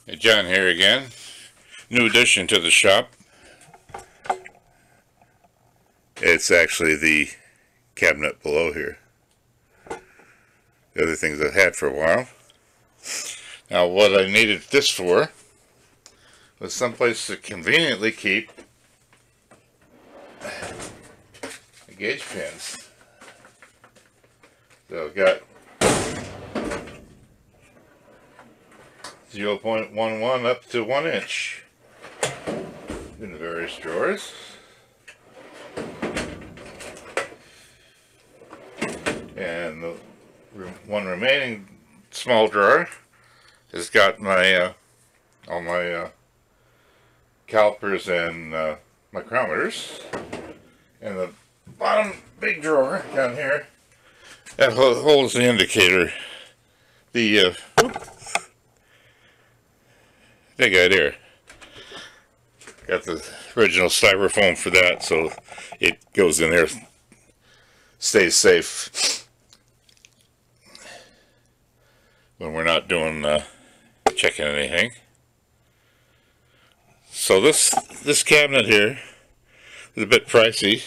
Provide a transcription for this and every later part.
Hey, John here again. New addition to the shop. It's actually the cabinet below here. The other things I've had for a while. Now what I needed this for was someplace to conveniently keep the gauge pins. So I've got 0.11 up to 1 inch in the various drawers. And the one remaining small drawer has got my all my calipers and micrometers. And the bottom big drawer down here that holds the indicator. The big guy there. Got the original styrofoam for that, so it goes in there, stays safe when we're not doing checking anything. So this cabinet here is a bit pricey.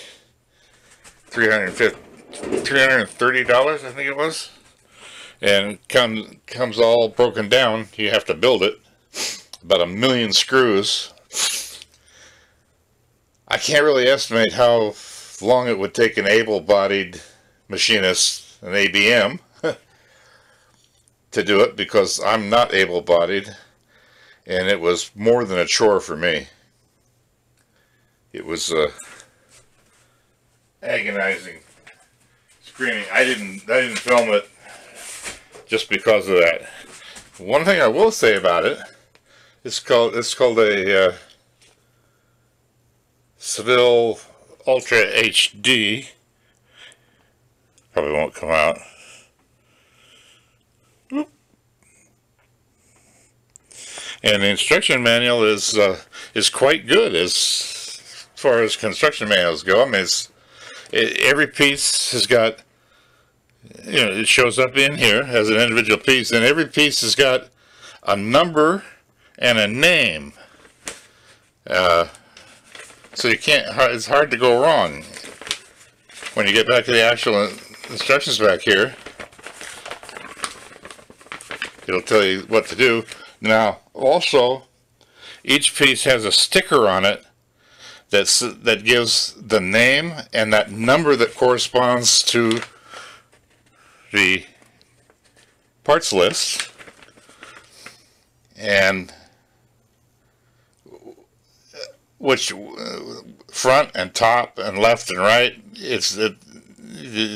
$330, I think it was, and it comes all broken down. You have to build it. About 1 million screws. I can't really estimate how long it would take an able-bodied machinist, an ABM, to do it, because I'm not able-bodied, and it was more than a chore for me. It was agonizing, screaming. I didn't film it just because of that. One thing I will say about it, it's called a Seville UltraHD. Probably won't come out. Whoop. And the instruction manual is quite good as far as construction manuals go. I mean, every piece has got, you know, it shows up in here as an individual piece, and every piece has got a number and a name. So you can't, it's hard to go wrong. When you get back to the actual instructions back here, it'll tell you what to do. Now, also, each piece has a sticker on it that gives the name and that number that corresponds to the parts list. And which front and top and left and right, it's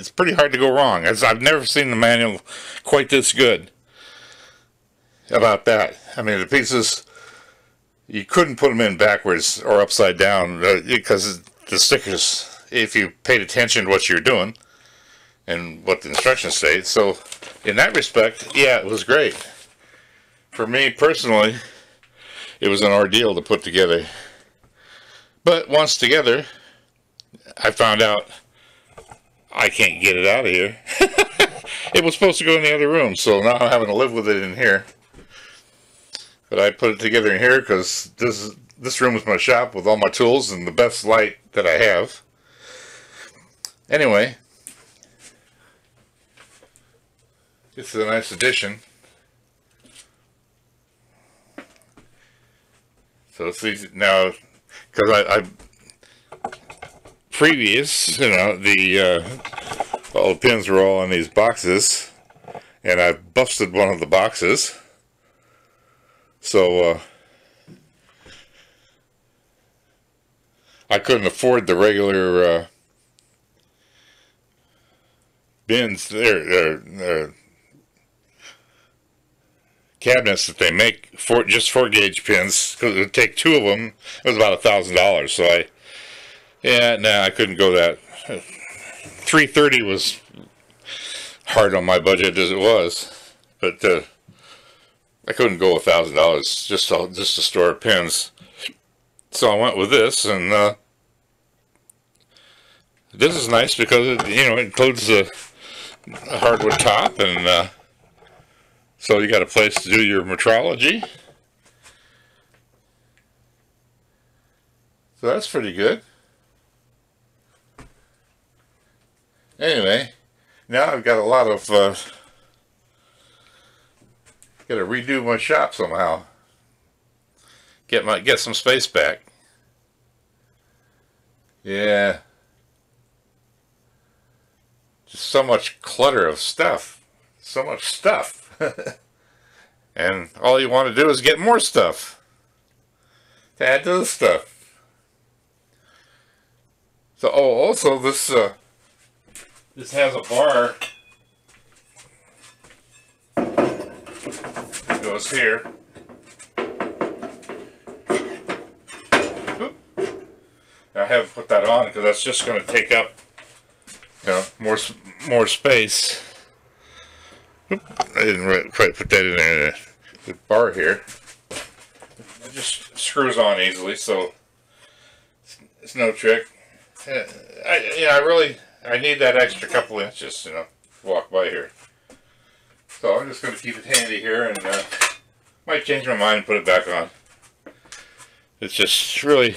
pretty hard to go wrong. I've never seen the manual quite this good about that. I mean, the pieces, you couldn't put them in backwards or upside down because the stickers, if you paid attention to what you're doing and what the instructions say. So in that respect, yeah, it was great. For me personally, it was an ordeal to put together. But once together, I found out I can't get it out of here. It was supposed to go in the other room, so now I'm having to live with it in here. But I put it together in here because this room is my shop with all my tools and the best light that I have. Anyway, this is a nice addition. So it's easy now, because I previous, you know, all the pins were all in these boxes, and I busted one of the boxes. So I couldn't afford the regular bins. They're cabinets that they make for just 4 gauge pins, because it would take 2 of them. It was about $1,000. So I couldn't go that. $330 was hard on my budget as it was, but I couldn't go $1,000 just to store pins. So I went with this, and this is nice because it includes a hardwood top, and so you got a place to do your metrology. So that's pretty good. Anyway, now I've got a lot of, got to redo my shop somehow. Get some space back. Yeah. Just so much clutter of stuff. So much stuff. And all you want to do is get more stuff to add to the stuff. So, oh, also this has a bar that goes here. Oop. I haven't put that on because that's just going to take up, you know, more space. Oop. I didn't quite put that in there. The bar here, it just screws on easily, so it's no trick. I need that extra couple inches, you know, to walk by here. So I'm just going to keep it handy here, and might change my mind and put it back on. It's just really,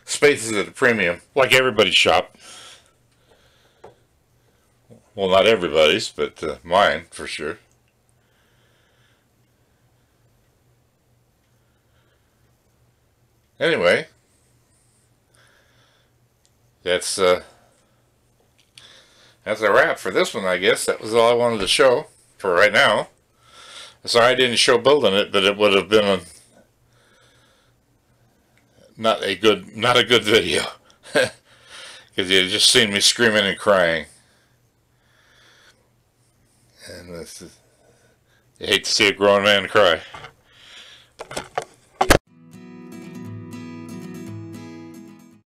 space is at a premium, like everybody's shop. Well, not everybody's, but mine for sure. Anyway, that's a wrap for this one, I guess. That was all I wanted to show for right now. Sorry I didn't show building it, but it would have been not a good video. Because you just seen me screaming and crying. And you hate to see a grown man cry.